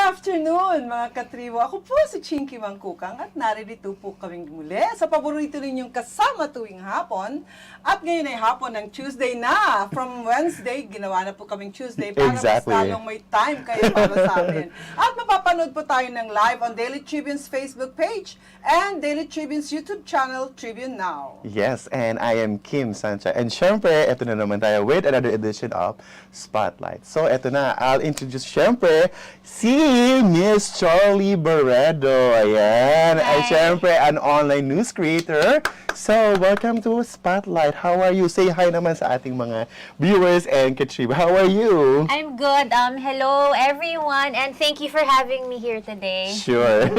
afternoon, mga katribo. Ako po si Chingkee Mangcucang at narito po kaming muli sa paborito ninyong kasama tuwing hapon. At ngayon ay hapon ng Tuesday na. From Wednesday, ginawa na po kaming Tuesday para mas lalong may time kayo para sa amin. At mapapanood po tayo ng live on Daily Tribune's Facebook page and Daily Tribune's YouTube channel, Tribune Now. Yes, and I am Kim Sancha. And syempre, eto na naman tayo with another edition of Spotlight. So, eto na. I'll introduce syempre si Miss Charlie Barredo. Ayan. Ay, syempre, an online news creator. So, welcome to Spotlight. How are you? Say hi naman sa ating mga viewers and katriba. How are you? I'm good. Hello, everyone, and thank you for having me here today. Sure.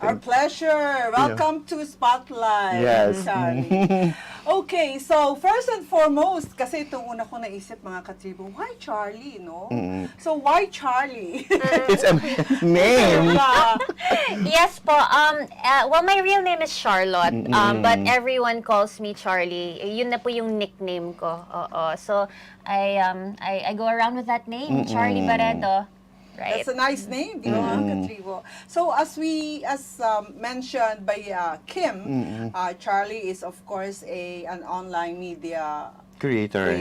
Our pleasure. Welcome to Spotlight. Yes. Charlie. Okay, so first and foremost, kasi itong una ko naisip mga katribo, why Charlie, no? So why Charlie? It's a name. Yes po. Well, my real name is Charlotte, but everyone calls me Charlie. Yun na po yung nickname ko. So I go around with that name, Charlie Barredo. Right. That's a nice name, di ba, mga katribo? So as mentioned by Kim, Charlie is of course an online media Creator.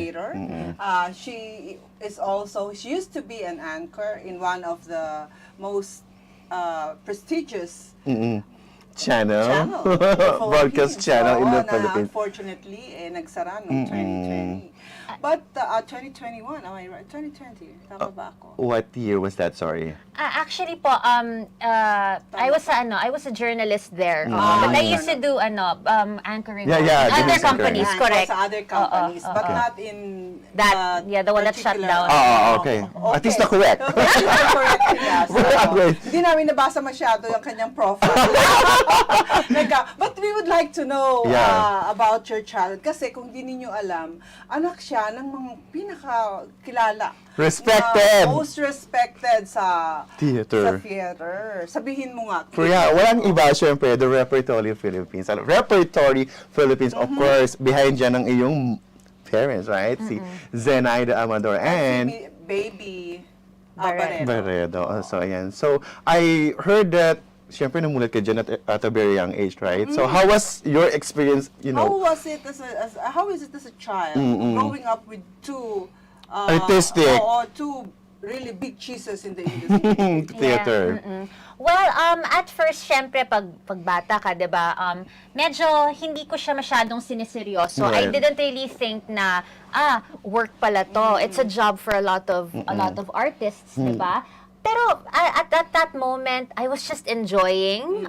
She used to be an anchor in one of the most prestigious Channel. Broadcast channel in the Philippines. Unfortunately, nagsara noong 2020. But 2021, am I right? 2020, tama ba ako? What year was that? Sorry. Actually po, I was a journalist there. But I used to do anchoring on other companies, correct? Sa other companies, but not in the one that shut down. Okay. At least na-correct. Correct, yeah. So, Great. hindi namin nabasa masyado yung kanyang profile. But we would like to know about your child. Kasi kung di ninyo alam, anak siya ng mga pinakakilala. Respected. Most respected sa theater. Sabihin mo nga. Kaya walang iba, syempre, the Repertory Philippines. Repertory Philippines, of course, behind dyan ang iyong parents, right? Si Zenaida Amador and si baby Barredo. Barredo. So, ayan. So, I heard that siyempre, namulat ka dyan at a very young age, right? So, how was your experience, How is it as a child, growing up with two artistic, two really big cheeses in the industry? Theater. Well, at first, syempre, pag bata ka, diba, medyo hindi ko siya masyadong siniseryoso. I didn't really think na, work pala to. It's a job for a lot of artists, diba? Pero at that moment, I was just enjoying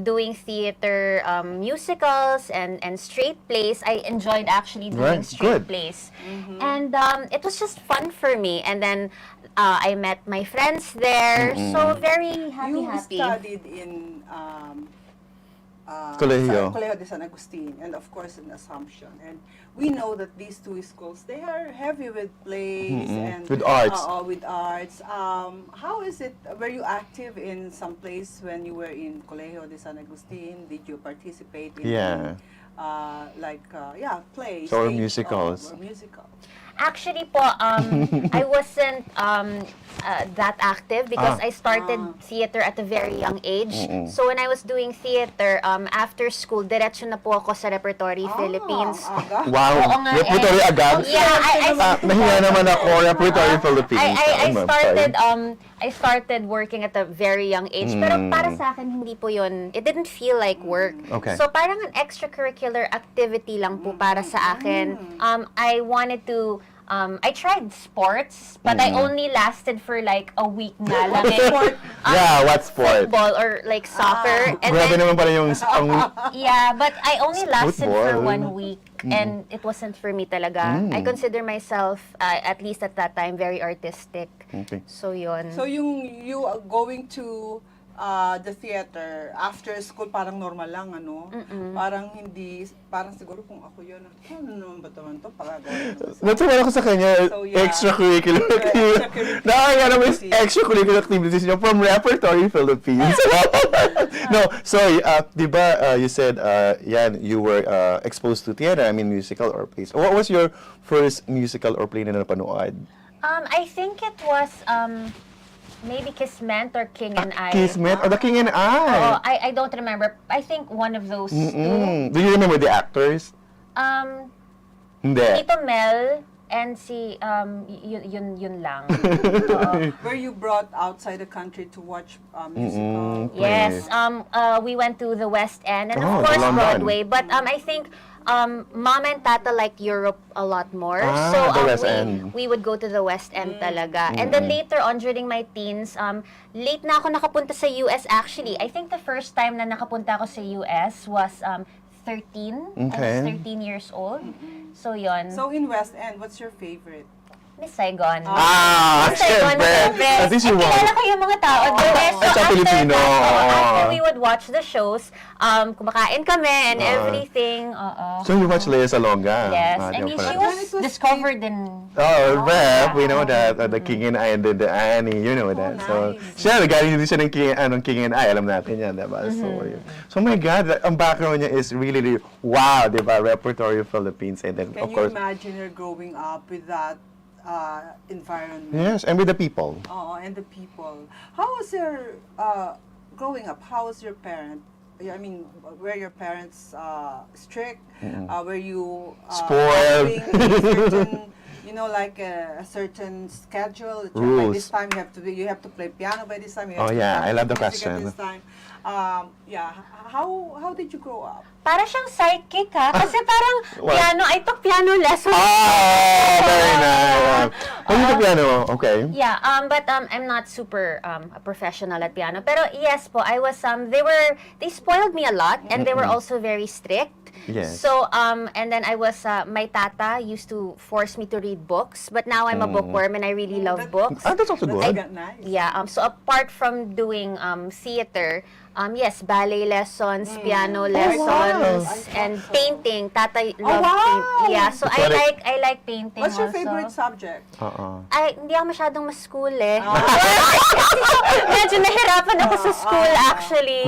doing theater, musicals, and straight plays. I enjoyed actually doing straight plays. And it was just fun for me. And then I met my friends there. So very happy. You studied in Colegio de San Agustin, and of course in Assumption. And we know that these two schools, they are heavy with plays and with arts. How is it? Were you active in some plays when you were in Colegio de San Agustin? Did you participate in plays? Or musicals. Actually po, I wasn't that active because I started theater at a very young age. So when I was doing theater, after school, diretso na po ako sa Repertory Philippines. Wow! Repertory agad? Yeah, nahiya naman ako, Repertory Philippines. I started working at a very young age. Pero para sa akin, hindi po yun. It didn't feel like work. Okay. So parang an extracurricular activity lang po para sa akin. I wanted to I tried sports, but I only lasted for like a week na lang. What sport? Football or like soccer. And grabe naman pala yung yeah, but I only lasted for Football. 1 week. And it wasn't for me talaga. I consider myself, at least at that time, very artistic. Okay. So yun. So you are going to the theater after school, parang normal lang, ano? Parang siguro kung ako yun, ano naman ba naman ito? Natuwa ako sa kanya, extracurricular activities. Nakakaya naman yung extracurricular activities niya from Repertory Philippines. No, sorry, di ba you said, you were exposed to theater, I mean musical or plays. What was your first musical or play na napanood? I think it was maybe Kismet or King and I. Kismet or The King and Oh, I? I don't remember. I think one of those two. Mm-mm. Do you remember the actors? Hindi. Tito Mel and si yun lang. Oo. Were you brought outside the country to watch musical? Yes, we went to the West End and Oh, of course London. Broadway. But I think Mom and Tata like Europe a lot more. Ah, So the West End. we would go to the West End talaga. And then later on during my teens, late na ako nakapunta sa US actually. I think the first time na nakapunta ako sa US was 13. I Okay. was 13 years old. So yon. So in West End, what's your favorite? Miss Saigon. Ah, Miss Saigon, syempre. syempre. At least you won. Kilala ko yung mga tao doon. Eh. So At sa Pilipino, after oo. we would watch the shows, kumakain kami and everything. So you watch Lea Salonga? Yes, Ah, and di she ba? was It was discovered in... Oh, Rep, we know that. The King and I and then the Annie, you know that. So, nice. siya, galing din siya ng King and I. Alam natin yan, diba? So my God, ang background niya is really, wow, diba? Repertory of Philippines. And then, Can of you course, imagine her growing up with that environment? yes, and with the people. Oh, and the people. How was your growing up? How was your parent? I mean, were your parents strict? Were you Spoiled. following a certain, like a certain schedule? That by Rules. this time you have to play piano. By this time you Oh, have to yeah, practice I love the music question. At this time. Yeah. How did you grow up? Para siyang psychic ha. Kasi parang What? piano, I took piano lessons. Oh, very nice. Oh, you took piano, okay. Yeah, but I'm not super a professional at piano. Pero yes po, I was they spoiled me a lot and they were also very strict. Yes. So and then I was my tata used to force me to read books, but now I'm a bookworm and I really love books. Ah, that's also good. Nice. Yeah, so apart from doing theater, yes, ballet lessons, piano lessons, wow. and painting. Tata loves wow. painting. Yeah, so That's what I like painting What's your also. favorite subject? Hindi ako masyadong ma-school eh. Medyo nahirapan ako sa school actually.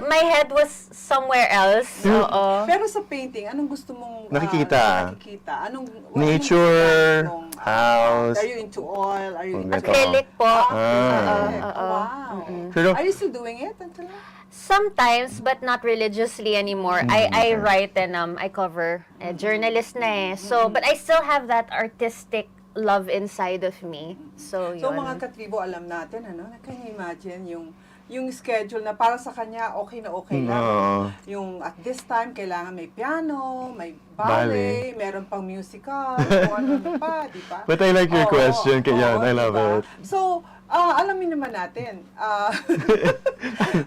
My head was somewhere else. Oo. Pero sa painting, anong gusto mong Nakikita? anong Nature, mong- house. Are you into oil? Are you into Acrylic po. Wow. Pero, Are you still doing it until now? Sometimes, but not religiously anymore. I write and I cover. Journalist na eh. So, but I still have that artistic love inside of me. So, yun. So mga katribo, alam natin, can you imagine yung schedule na para sa kanya okay na okay lang. Yung at this time, kailangan may piano, may ballet, meron pang musical, kung ano pa, di ba? But I like your question, kaya I love it. So, alamin naman natin,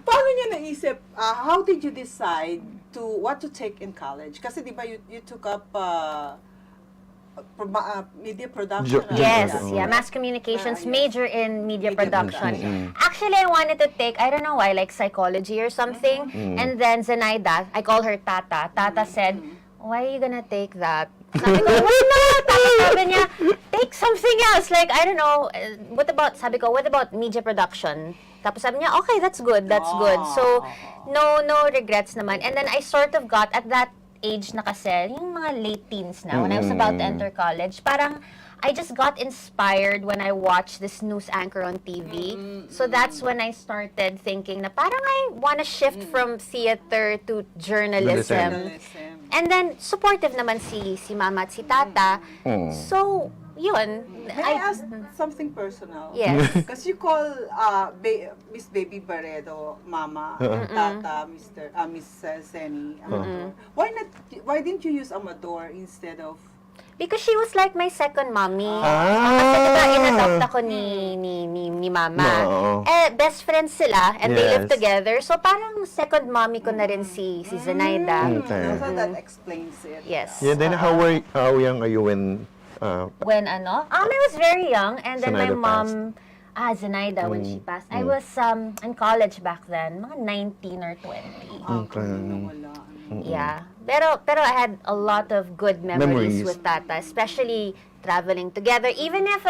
paano niya naisip, how did you decide what to take in college? Kasi di ba you took up media production? Yes, Mm. yeah, mass communications, Yes. major in media Media production. production. Actually, I wanted to take, I don't know why, like psychology or something. And then Zenaida, I call her Tata. Tata said, why are you gonna take that? Sabi ko, why not? Tata sabi niya, take something else. Like, I don't know, sabi ko, what about media production? Tapos sabi niya, okay, that's good. So, no regrets naman. And then I sort of got at that age na kasi, yung mga late teens na, when I was about to enter college, parang I just got inspired when I watched this news anchor on TV. So that's when I started thinking na parang I wanna shift from theater to journalism. And then, supportive naman si mama at si tata. So, yun. May I ask something personal? Yes. Because you call Miss Baby Barredo Mama, Tata, Miss Zenny, Amador. Why didn't you use Amador instead of... Because she was like my second mommy. Kasi diba, in-adopt ako ni mama. No. Best friends sila, and they live Yes. together. So, parang second mommy ko na rin si Zenaida. Okay. So that explains it. Yes. Yeah, then how young are you when When I was very young, and then my Zenaida mom, Zenaida, when she passed, I was in college back then, mga 19 or 20. Wala. Yeah. Pero I had a lot of good memories Memories. with Tata, especially traveling together. Even if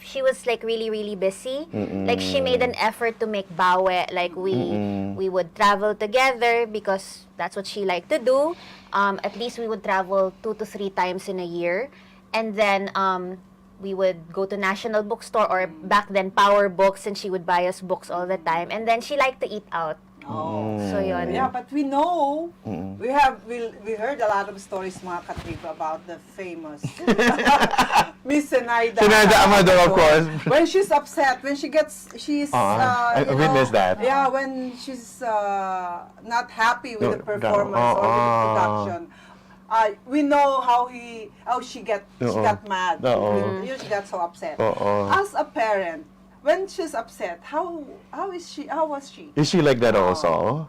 she was like really really busy, like she made an effort to make bawe. Like we would travel together because that's what she liked to do. At least we would travel 2 to 3 times in a year. And then we would go to National Bookstore or back then Power Books, and she would buy us books all the time. And then she liked to eat out. Oh. So yun. Yeah, but we know, we heard a lot of stories, mga katriba, about the famous Miss Zenaida. Zenaida Amador, of course. When she's upset, when I witnessed that. Yeah, when she's not happy with the performance or with the production. We know how she got mad. She got so upset. As a parent, when she's upset, how was she? Is she like that also?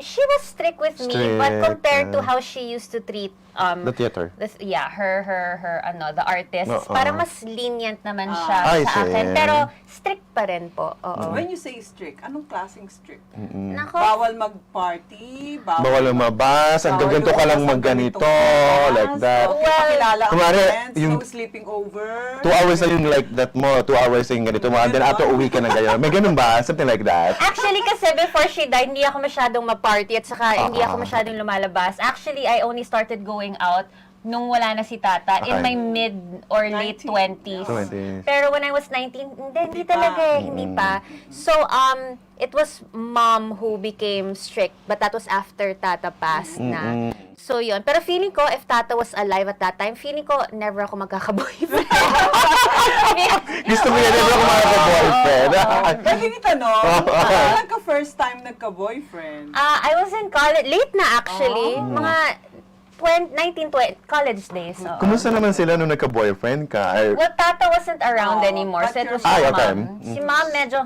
She was strict with me, but compared to how she used to treat The theater. the artist, parang mas lenient naman siya I sa see. akin. Pero strict pa rin po. Oo. When you say strict, anong klaseng strict? Nako. Bawal mag-party, Bawal lumabas, hanggang ganito ka lang magganito, like that. Okay, pakilala ang Kumari, friends, yung- no sleeping over. 2 hours na yung like that mo, 2 hours yung ganito mo, and then after uwi ka na ganyan. May ganun ba? Something like that. Actually, kasi before she died, hindi ako masyadong ma-party at saka hindi ako masyadong lumalabas. Actually, I only started going out nung wala na si Tata in Okay. my mid or late 19, 20s. 20s. Pero when I was 19, hindi talaga eh, hindi pa. So, it was mom who became strict, but that was after Tata passed na. So, yun. Pero feeling ko, if Tata was alive at that time, feeling ko, never ako magkaka-boyfriend. Gusto mo yan, never ako makaka-boyfriend. Pwede ni tanong, kailan ka first time nagka-boyfriend? I was in college, late na actually. Mga 19, 20, college days. So. Kumusta naman sila nung nagka-boyfriend ka? Well, Tata wasn't around anymore, but so it was your si okay. mom. Si mom medyo,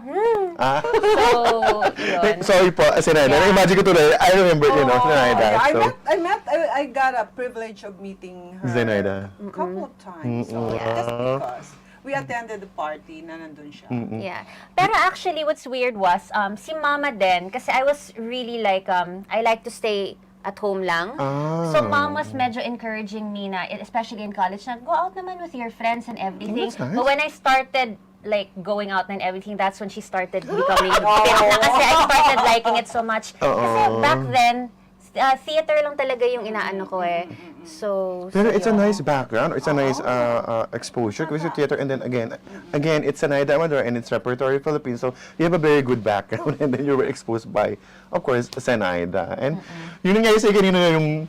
Ah? So, yun. Sorry po, Zenaida. Yeah. Imagine ko tuloy. I remember, Zenaida. Yeah, I got a privilege of meeting her Zenaida. a couple of times. So, just because we attended the party na nandun siya. Yeah. Pero actually, what's weird was, si mama din, kasi I was really like, I like to stay at home lang. So, mom was medyo encouraging me na, especially in college, na go out naman with your friends and everything. That's nice. But when I started like going out and everything, that's when she started becoming bit na kasi I started liking it so much. Kasi back then, theater lang talaga yung inaano ko eh. So, Pero it's a yun. nice background, or it's a nice exposure because your theater, and then again, it's Zenaida Amador and it's Repertory Philippines, so you have a very good background, and then you were exposed by, of course, Zenaida. And yun nga yung kanina yung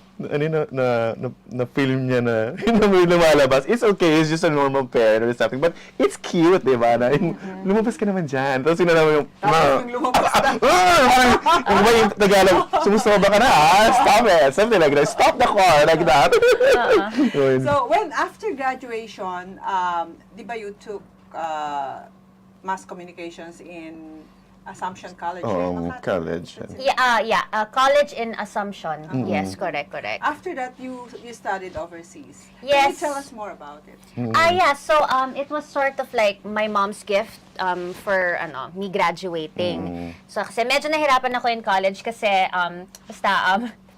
na film niya na may lumalabas. It's okay, it's just a normal parent or something, but it's cute, di ba? Na yung lumabas ka naman dyan. Tapos yun na naman yung, Tapos yung lumabas na. Yung ba yung Tagalog, sumusoba ka na, stop it, something like that, stop the car, like that. Yun. So, after graduation, di ba you took mass communications in Assumption College? College. College in Assumption. Yes, correct. After that, you studied overseas. Yes. Can you tell us more about it? So it was sort of like my mom's gift for me graduating. So kasi medyo nahirapan ako in college kasi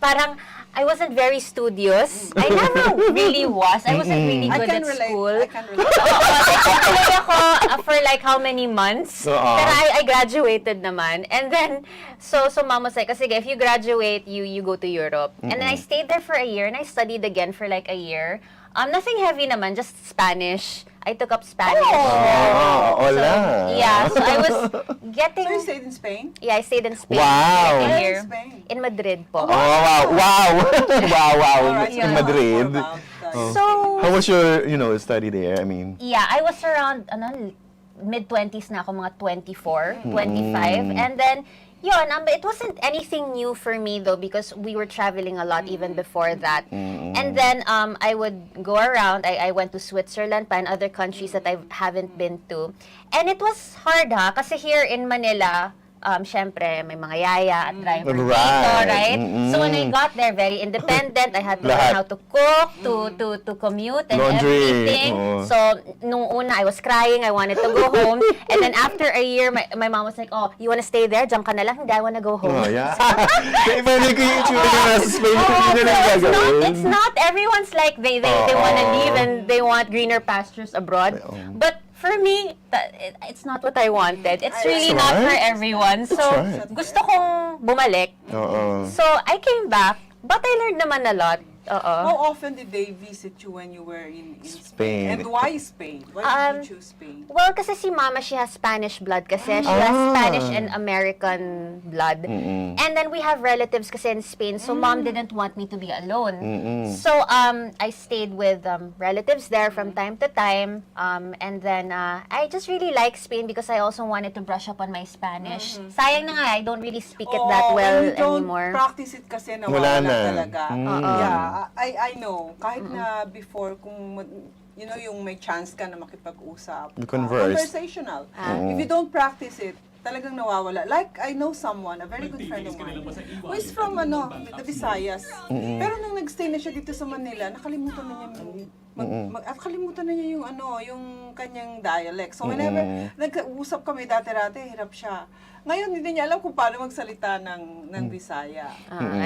parang I wasn't very studious. I never really was. I wasn't really good at school. I can relate. Nagtuloy ako for like how many months. Pero I graduated naman. And then, so mom was like, sige, if you graduate, you go to Europe. And then I stayed there for a year and I studied again for like a year. Nothing heavy naman, just Spanish. I took up Spanish. Hola. So I was getting... So you stayed in Spain? Yeah, I stayed in Spain. Wow. Like a Where year. in Spain? In Madrid po. Wow. Alright, so In tell us Madrid. more about that. So, How was your, study there? I mean, yeah, I was around, mid-20s na ako, mga 24, 25. And then, yun, it wasn't anything new for me though because we were traveling a lot even before that. And then I would go around. I went to Switzerland and other countries that I haven't been to. And it was hard kasi here in Manila, syempre, may mga yaya at driver dito, right? So when I got there, very independent. I had to learn how to cook, to commute and Laundry. everything. So nung una, I was crying. I wanted to go home. And then after a year, my mom was like, oh, you wanna stay there? Diyan ka na lang. Hindi, I wanna go home. oh yeah. Pwede ko yung itsura niya nasa Spain, hindi na lang gagawin. It's not everyone's like they wanna leave and they want greener pastures abroad. But for me, it's not what I wanted. It's really That's not right. for everyone. So, right. gusto kong bumalik. So, I came back, but I learned naman a lot. How often did they visit you when you were in Spain? Spain. And why Spain? Why did you choose Spain? Well, kasi si Mama, she has Spanish blood kasi. She has Spanish and American blood. And then we have relatives kasi in Spain, so Mom didn't want me to be alone. So, I stayed with relatives there from time to time. And then, I just really like Spain because I also wanted to brush up on my Spanish. Sayang na nga, I don't really speak it that well and you don't anymore. practice it kasi Wala nawawala na. talaga. Yeah, I know. Kahit na before, kung you know, yung may chance ka na makipag-usap. You converse. Conversational. If you don't practice it, talagang nawawala. Like, I know someone, a very good friend of mine, who is from, the Visayas. Pero nung nagstay na siya dito sa Manila, nakalimutan na niya kalimutan na niya yung yung kanyang dialect. So whenever nag-uusap kami dati-dati, hirap siya. Ngayon, hindi niya alam kung paano magsalita ng Bisaya.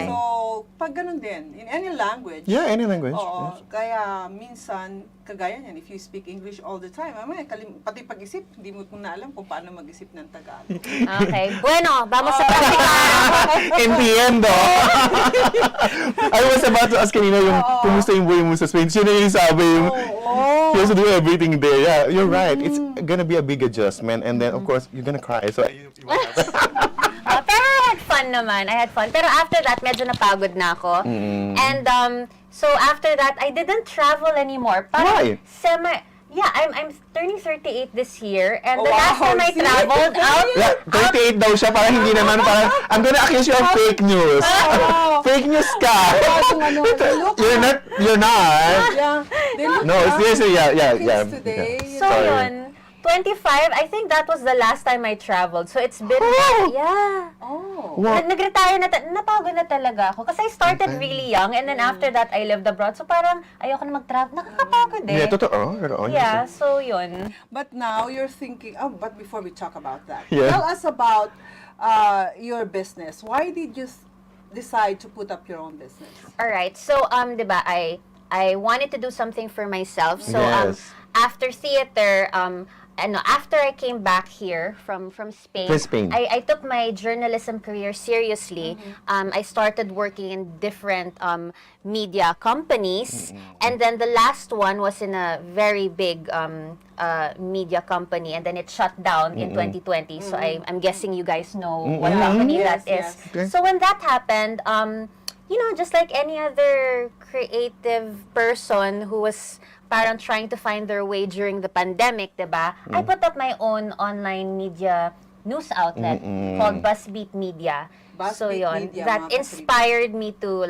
So, pag ganun din, in any language. Yeah, any language. Oo. Kaya, minsan, kagaya niyan, if you speak English all the time, pati pag-isip, hindi mo na alam kung paano mag-isip ng Tagalog. Okay. Bueno, vamos sa practical. Entiendo. I was about to ask kanina yung kumusta yung buhay mo sa Spain. Sino yung sabi yung you have to do everything there. Yeah, you're right. It's gonna be a big adjustment and then of course you're gonna cry. So Pero I had fun naman. I had fun. Pero after that, medyo napagod na ako. And so after that, I didn't travel anymore. Why? I'm turning 38 this year, and the Wow, last time I see? traveled out, yeah, 38 daw siya, parang hindi naman, parang, I'm gonna accuse you of fake news. Fake news ka. You're not. Yeah. They look No, seriously, yeah. kids today. so Sorry. yun, 25, I think that was the last time I traveled. So it's been, Oh. What? nag-retire na, napagod na talaga ako. Kasi I started really young, and then after that, I lived abroad. So parang, ayoko na mag-travel. Nakakapagod eh. Yeah, totoo. Yeah, so yun. But now you're thinking, but before we talk about that, Yeah. tell us about your business. Why did you decide to put up your own business? All right. So, 'di ba, I wanted to do something for myself. So, Yes. after theater, after I came back here from Spain, From Spain. I took my journalism career seriously. I started working in different media companies, and then the last one was in a very big media company, and then it shut down in 2020. So I'm guessing you guys know what company Yes, that is. yes. Okay. So when that happened, just like any other creative person who was parang trying to find their way during the pandemic, diba? I put up my own online media news outlet called BuzzBeat Media. So BuzzBeat yon, Media, that mga inspired me to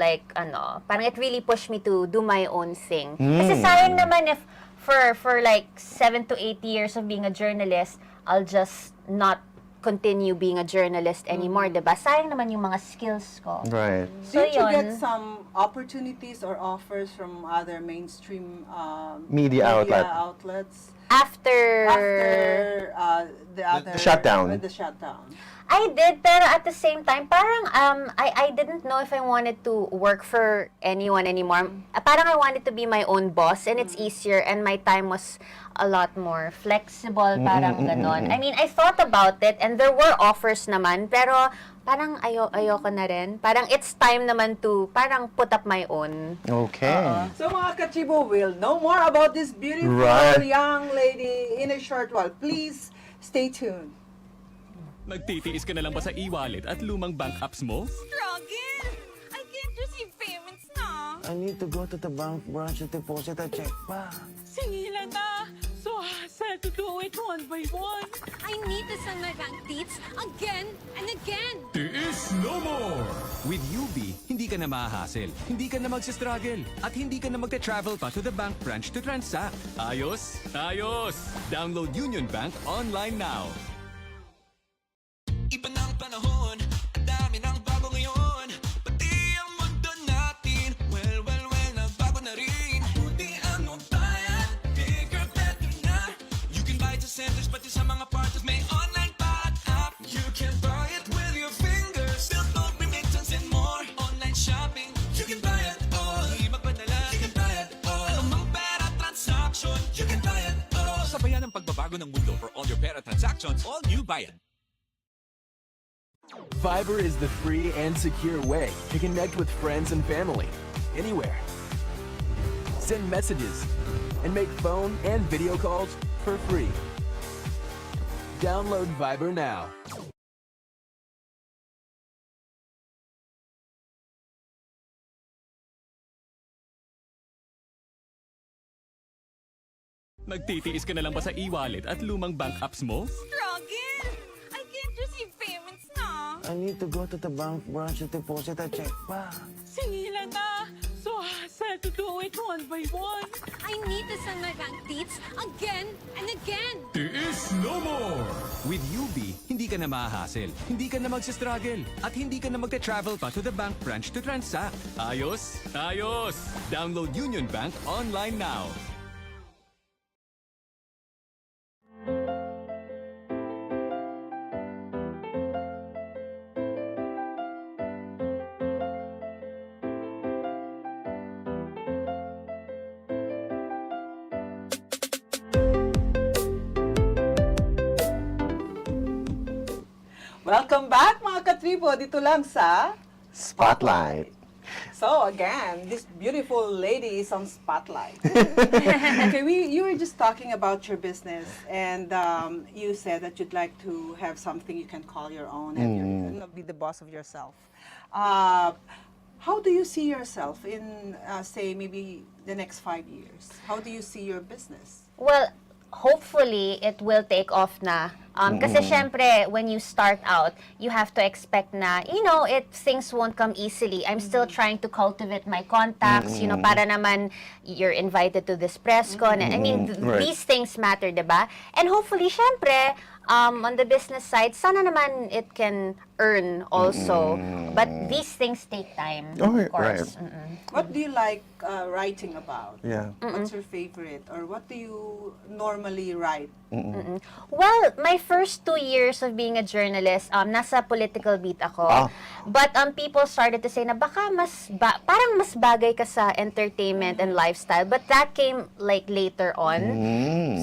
parang it really pushed me to do my own thing. Kasi sayang naman if for like 7 to 8 years of being a journalist, I'll just not continue being a journalist anymore, diba? Sayang naman yung mga skills ko. Right. So Did you yun. get some opportunities or offers from other mainstream Media outlets After the shutdown. The shutdown. I did, pero at the same time, parang I didn't know if I wanted to work for anyone anymore. Parang I wanted to be my own boss, and it's easier, and my time was a lot more flexible, parang ganon. I mean, I thought about it, and there were offers naman, pero parang ayoko na rin. Parang it's time naman to parang put up my own. Okay. So mga kachibo will know more about this beautiful Right. young lady in a short while. Please stay tuned. Nagtitiis ka na lang ba sa e-wallet at lumang bank apps mo? Struggle! I can't receive payments na. I need to go to the bank branch to deposit a check pa. Singilan na. So hassle to do it one by one. I need to send my bank deeds again and again. Tiis no more! With UB, hindi ka na mahahassle, hindi ka na magsistruggle, at hindi ka na magte-travel pa to the bank branch to transact. Ayos? Ayos! Download Union Bank online now. Iba ng panahon, ang dami ng bago ngayon. Pati ang mundo natin, well, nagbago na rin. Buti ano bayan, bigger, better na. You can buy it sa centers, pati sa mga parties, may online pa at app. You can buy it with your fingers, still don't remittance and more. Online shopping, you can buy it all. Di magpadala, you can buy it all. Anumang pera transaction, you can buy it all. Sabayan ang pagbabago ng mundo for all your pera transactions, all new Bayan. Fiverr is the free and secure way to connect with friends and family, anywhere, send messages, and make phone and video calls for free. Download Viber now. Nagtitiis ka na lang ba sa e-wallet at lumang bank apps mo? Struggle! I can't receive payments na. I need to go to the bank branch to deposit a check pa. Singilan na. So hassle to do it one by one. I need to send my bank deeds again and again. Tiis no more! With UB, hindi ka na mahahassle, hindi ka na magsistruggle, at hindi ka na magte-travel pa to the bank branch to transact. Ayos? Ayos! Download Union Bank online now. Welcome back mga katribo, dito lang sa Spotlight. So again, this beautiful lady is on Spotlight. Okay, you were just talking about your business, and you said that you'd like to have something you can call your own and be the boss of yourself. How do you see yourself in, say, maybe the next 5 years? How do you see your business? Well, hopefully, it will take off na. Kasi syempre, when you start out, you have to expect na, things won't come easily. I'm still trying to cultivate my contacts, para naman you're invited to this press con. I mean, Right. these things matter, diba? And hopefully, syempre, on the business side, sana naman it can earn also. But these things take time, Oh, of course. right. What do you like writing about? Yeah. What's your favorite? Or what do you normally write? Well, my first 2 years of being a journalist, nasa political beat ako. But people started to say na baka parang mas bagay ka sa entertainment and lifestyle. But that came like later on.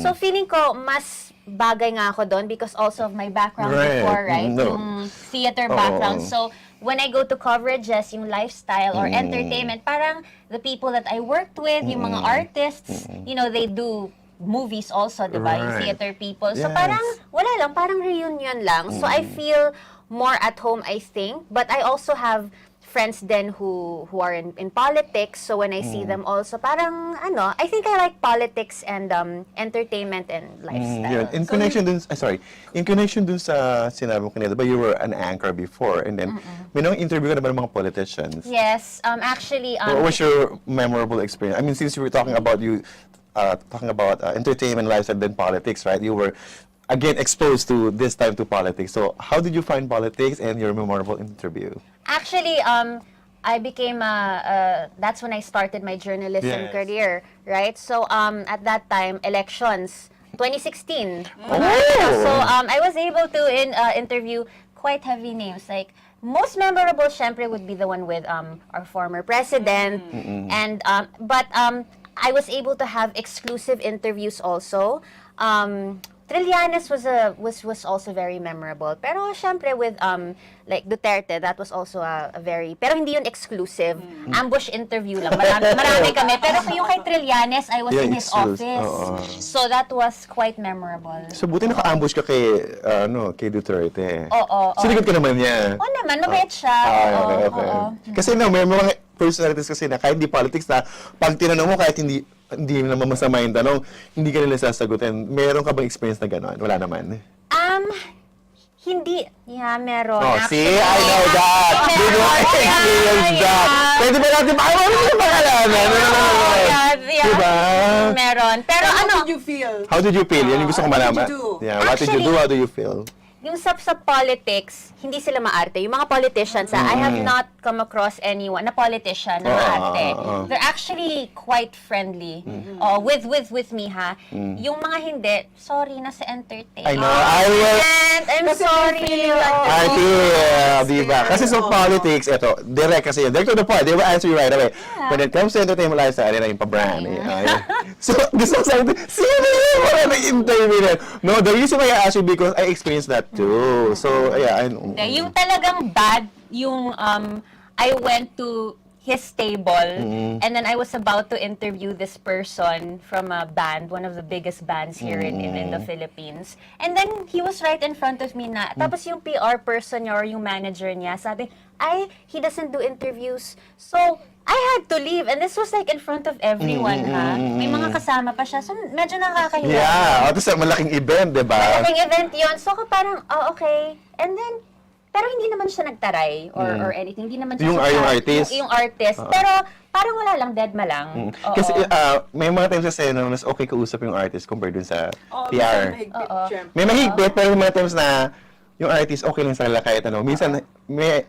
So feeling ko mas bagay nga ako doon because also of my background Right. before, right? No. Yung theater background. So when I go to coverages, yung lifestyle or entertainment, parang the people that I worked with, yung mga artists, they do movies also, di ba? Yung Right. theater people. So Yes. parang, wala lang, parang reunion lang. So I feel more at home, I think. But I also have friends then who are in politics. So when I see them also, parang, I think I like politics and entertainment and lifestyle. Yun. In connection dun sa sinabi mo kanina, diba you were an anchor before, and then, may nang interview ka na ba ng mga politicians? Yes, actually, What was your memorable experience? I mean, since you were talking about entertainment, lifestyle, then politics, right? You were again exposed to this time to politics. So, how did you find politics and your memorable interview? Actually, I became that's when I started my journalism Yes. career, right? So at that time, elections, 2016. Oh! So I was able to interview quite heavy names. Like most memorable, syempre, would be the one with our former president, and but I was able to have exclusive interviews also. Trillanes was also very memorable. Pero syempre with like Duterte, that was also a very, pero hindi yun exclusive. Ambush interview lang. Marami kami. Pero yung kay Trillanes, I was in his office. So that was quite memorable. So, buti naka-ambush ka kay Duterte. Oo. Sinigot ka naman niya. Oo naman, mabait siya. Okay. Kasi may mga personalities kasi na kahit di politics na pag tinanong mo kahit hindi naman masama yung tanong, hindi ka nila sasagutin. Meron ka bang experience na gano'n? Wala naman. Hindi. Yeah, meron. Oh, see? I know Actually, that. Did you experience that? Pwede ba natin ano yung pangalanan? Yeah. Diba? Meron. Pero How did you feel? How did you feel? Yan yung gusto ko What did malaman. you do? Yeah, what did you do? How do you feel? yung sa politics, hindi sila maarte. Yung mga politicians, I have not come across anyone na politician na maarte. They're actually quite friendly with me, ha. Yung mga hindi, sorry, nasa entertainment. I know. I will. I'm sorry. Diba? Kasi sa politics, eto, direct kasi yun. Direct to the point. They will answer you right away. When it comes to entertainment lifestyle, yan yung pa-brand. So, gusto ko sabi, sino yun? Wala nag-interview na. No, the reason why I asked you because I experienced that too. So, yeah, I know. Yung talagang bad, yung I went to his table, and then I was about to interview this person from a band, one of the biggest bands here in the Philippines. And then he was right in front of me na, tapos yung PR person niya or yung manager niya, sabi, he doesn't do interviews. So, I had to leave, and this was like in front of everyone, ha? May mga kasama pa siya, so medyo nakakahiya. Yeah, tapos malaking event, di ba? Malaking event yun, so ako parang, okay. And then, pero hindi naman siya nagtaray or anything. Hindi naman siya Yung artist? Yung artist. Pero parang wala lang, dead ma lang. Oo. Kasi may mga times kasi na mas okay kausap yung artist compared dun sa PR. May mahigpit, pero may mga times na yung artist okay lang sa kanila kahit ano. Minsan,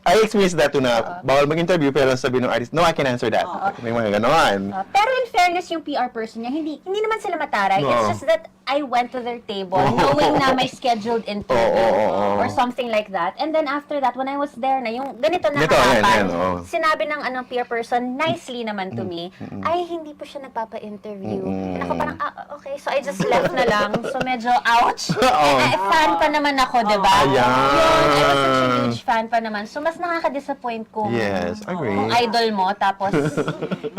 I experienced that too na bawal mag-interview pero sabi ng artist, no, I can answer that. May mga ganon. Pero in fairness, yung PR person niya, hindi naman sila mataray. No. It's just that I went to their table knowing na may scheduled interview or something like that. And then after that, when I was there na, yung ganito na harapan, sinabi ng PR person, nicely naman to me, ay, hindi po siya nagpapa-interview. And ako parang, okay. So I just left na lang. So medyo, ouch. Fan pa naman ako, diba? Yun, I was such a huge fan pa naman. So mas nakaka-disappoint kung, kung idol mo. Tapos,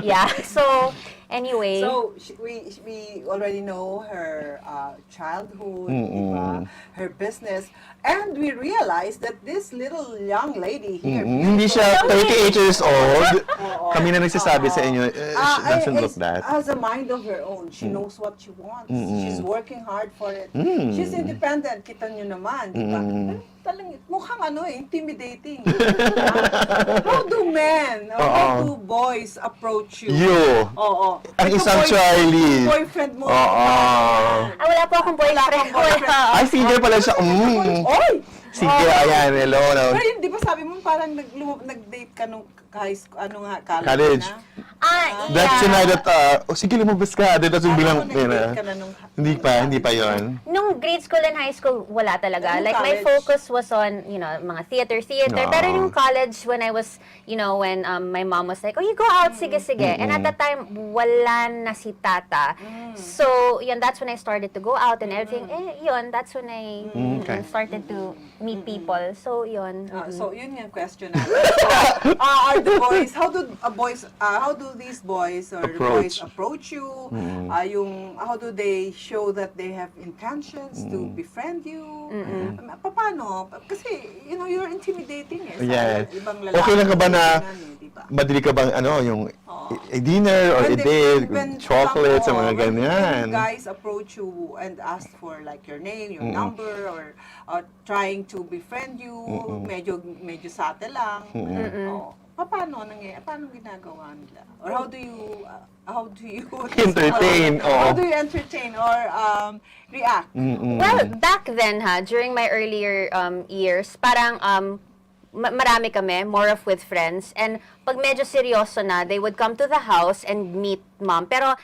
yeah. So, anyway. So, we already know her childhood, diba? Her business, and we realized that this little young lady here, hindi siya 38 years old. Kami na nagsasabi sa inyo, she doesn't look that. Has a mind of her own. She knows what she wants. She's working hard for it. She's independent. Kita nyo naman, diba? Talagang, mukhang intimidating. How do men, or how do boys approach you? Oo. Ang isang Charlie. Boyfriend mo. Wala po akong boyfriend. Ay, single pala siya. Oy! Sige, ayan, hello. Pero yun, di ba sabi mo parang nag-date ka nung college College. na? That's the night that, sige, lumabas ka. Tapos yung bilang, nag-date ka na nung... hindi pa yon. Nung grade school and high school, wala talaga. Nung Like, my college? focus was on, mga theater. Pero yung college, when I was, when my mom was like, oh, you go out, sige. And at that time, wala na si tata. So, yun, that's when I started to go out and everything. That's when I started to meet people. So, yun. So, yun yung question natin. So, are the boys, how do these boys or boys approach you? How do they show that they have intentions to befriend you? Paano? Kasi, you're intimidating eh. Yes. Ibang lalaki. Okay lang ka ba na diba? madali ka bang yung dinner or a-date, chocolates, some, mga ganyan? When guys approach you and ask for like your name, your number, or trying to befriend you, medyo sate lang. Paano ginagawa nila? Or how do you Entertain, How do you entertain or react? Well, back then, during my earlier years, parang marami kami, more of with friends. And pag medyo seryoso na, they would come to the house and meet mom. Pero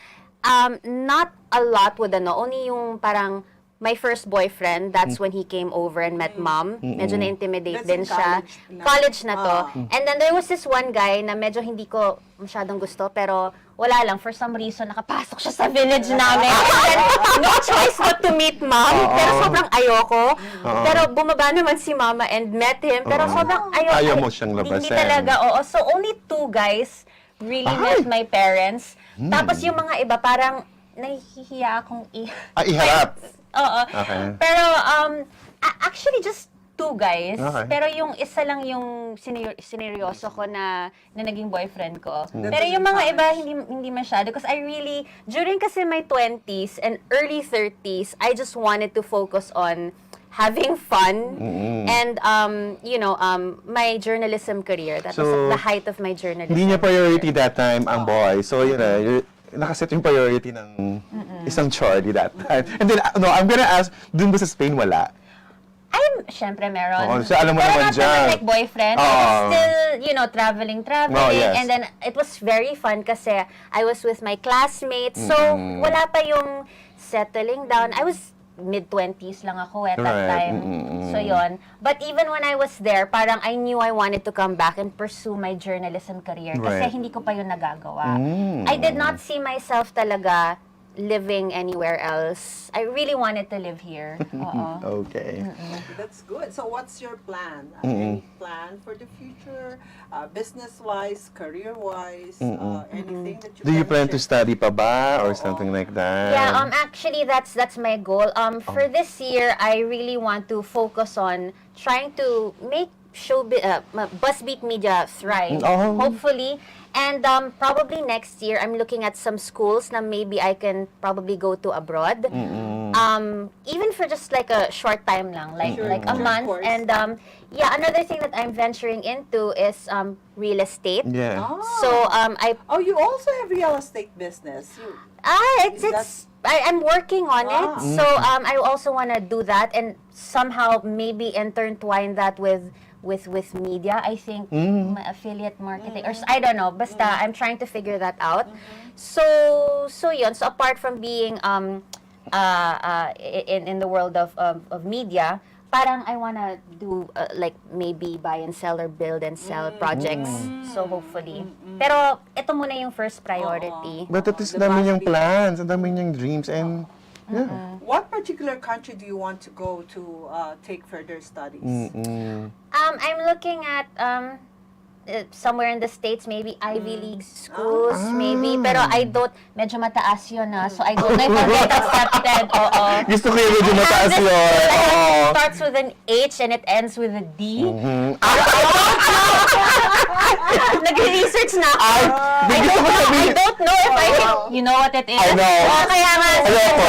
not a lot would only yung parang my first boyfriend, that's when he came over and met mom. Medyo na-intimidate That's din in siya. College na to. And then there was this one guy na medyo hindi ko masyadong gusto, pero wala lang, for some reason, nakapasok siya sa village namin. And no choice but to meet mom. Pero sobrang ayoko. Pero bumaba naman si mama and met him. Pero sobrang ayoko. Ayaw mo siyang labasan. Hindi talaga, oo. So only 2 guys really met my parents. Tapos yung mga iba, parang nahihiya akong iharap. Oo. Okay. Pero, actually, just 2 guys. Okay. Pero yung isa lang yung sineryoso ko na naging boyfriend ko. Pero yung mga iba, hindi masyado. Because I really, during kasi my 20s and early 30s, I just wanted to focus on having fun and, my journalism career. That was the height of my journalism. Hindi niya priority that time ang boy. So, nakaset yung priority ng isang Charlie that time. And then, I'm gonna ask, dun ba sa Spain wala? Syempre meron. Oo, so alam mo pero naman not dyan. naman like boyfriend. I was still, traveling. Oh, yes. And then, it was very fun kasi I was with my classmates. So, wala pa yung settling down. I was mid-20s lang ako at that time. So, yon. But even when I was there, parang I knew I wanted to come back and pursue my journalism career. Kasi hindi ko pa yun nagagawa. I did not see myself talaga living anywhere else. I really wanted to live here. Oo. Okay. That's good. So what's your plan? Any plan for the future? Business-wise, career-wise, anything that you Do you can plan to share? study pa ba or something like that? Yeah, actually that's my goal. For this year, I really want to focus on trying to make BuzzBeat Media thrive. Oh. Hopefully. And probably next year, I'm looking at some schools na maybe I can probably go to abroad. Even for just like a short time lang, like Sure. like a Of month. course. And yeah, another thing that I'm venturing into is real estate. Yeah. So I Oh, you also have real estate business. I'm working on it. Ah. So I also want to do that and somehow maybe intertwine that with media. I think my affiliate marketing or I don't know. Basta I'm trying to figure that out. So yun. So apart from being in the world of media, parang I wanna do like maybe buy and sell or build and sell projects. So hopefully. Pero ito muna yung first priority. But at least The dami niyang BuzzBeat. plans, ang dami niyang dreams, and yeah. What particular country do you want to go to take further studies? I'm looking at somewhere in the States, maybe Ivy League schools, maybe. Pero I don't, medyo mataas yun so I don't know if I'll get accepted. Oo. Gusto ko yung medyo mataas This yun. Oo. starts with an H and it ends with a D. Nag-research na ako. I don't know if I can, you know what it is? I know. Kaya nga, Ayoko.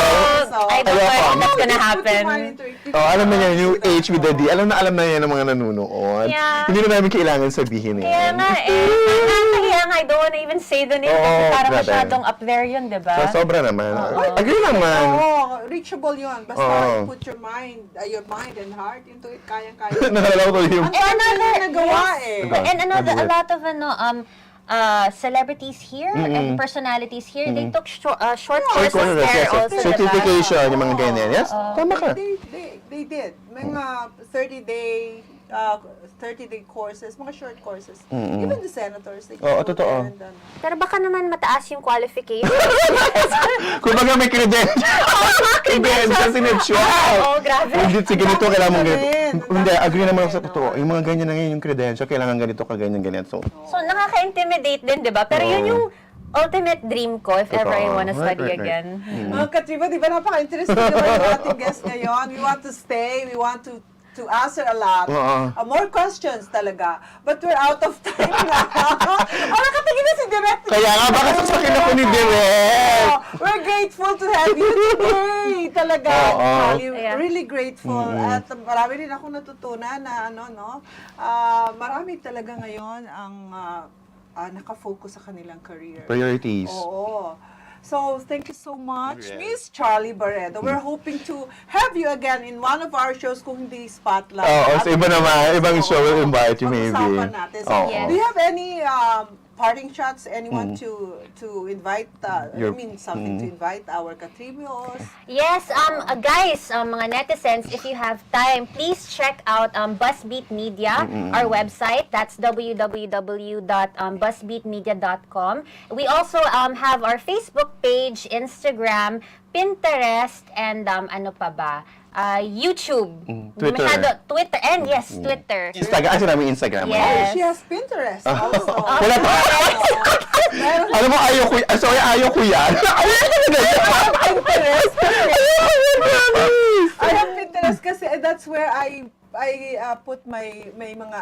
I don't know if that's gonna Put your happen. mind into it. Oh, alam na niya yung H with the D. Alam na yan ng mga nanonood. Yeah. Hindi na namin kailangan sabihin Kaya yan. nga kaya nga, I don't wanna even say the name kasi Oo, parang grabe. masyadong up there yun, di ba? So, sobra naman. Ay, agree naman. Oo, reachable yun. Basta Oo. put your mind and heart into it. Kayang-kaya. Nakalala ko yung... Ang dami na nagawa eh. And another, a Nabuhat. lot of celebrities here and personalities here, they took short courses Courses, there yes, yes. also, diba? Certification, yung mga ganyan. Yes, tama ka. They did. Mga 30-day courses, mga short courses. Even the senators, they Oo, go totoo. there and ano. Pero baka naman mataas yung qualification. Kung baga may credentials. Credentials in it, Oo, grabe. Hindi, sige, ganito, kailangan mo ganito. Ang dami Hindi, rin. agree naman ako sa totoo. Yung mga ganyan na ngayon, yung credential, kailangan ganito ka, ganyan. So, So, nakaka-intimidate din, di ba? Pero yun yung ultimate dream ko if ever I Totoo. wanna study Right. again. Mga katriba, di ba napaka-interesting naman yung ating guest ngayon. We want to stay, we want to answer a lot. Oo. More questions talaga. But we're out of time na. Nakatingin na si Direk. kaya nga, baka sasakin ako ni Direk. We're grateful to have you today. Talaga. Oo. Charlie, Yeah. really grateful. At marami rin ako natutunan na marami talaga ngayon ang nakafocus sa kanilang career. Priorities. Oo. So, thank you so much, Yes. Miss Charlie Barredo. We're hoping to have you again in one of our shows kung hindi Spotlight. Oo, sa iba naman, ibang Oo, show will invite you maybe. pag-usapan natin. So, Oo. do you have any parting shots? Anyone to invite? Something to invite our katribios? Yes, guys, mga netizens, if you have time, please check out BuzzBeat Media, our website. That's www.buzzbeatmedia.com. We also have our Facebook page, Instagram, Pinterest, and ano pa ba? YouTube. Twitter. Twitter, and yes, Twitter. Instagram, kasi namin Instagram. Yes. She has Pinterest also. Wala pa. Alam mo, ayoko yan. Pinterest. I have Pinterest kasi that's where I put my mga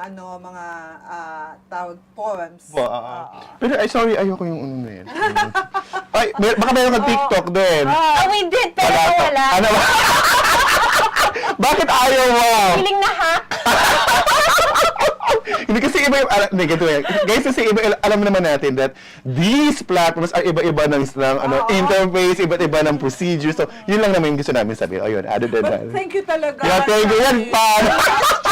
tawag poems. Pero sorry, ayoko yung ano na yan. Ay, baka meron kang TikTok din. We did, pero wala. Ano ba? Bakit ayaw mo? Feeling na hack. Hindi kasi iba yung, hindi, ganito yan. Guys, kasi alam naman natin that these platforms are iba-iba ng interface, iba't iba ng procedure. So, yun lang naman yung gusto namin sabihin. Ayun, added But that. thank you talaga. Yeah, thank you. Yan pa.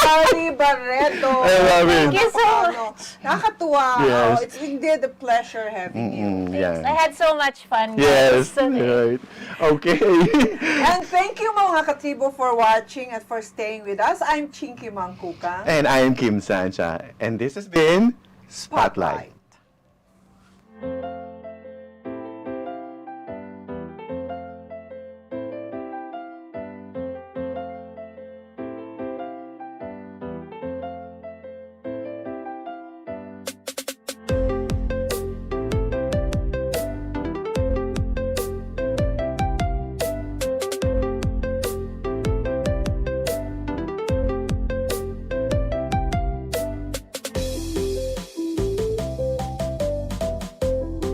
Charlie Barredo. I love it. Thank you so much. Nakakatuwa. Yes. It's indeed a pleasure having you. Yan. I had so much fun. Yes. guys. Right. Okay. And thank you mga katribo for watching and for staying with us. I'm Chingkee Mangcucang. And I am Kim Sancha. And this has been Spotlight.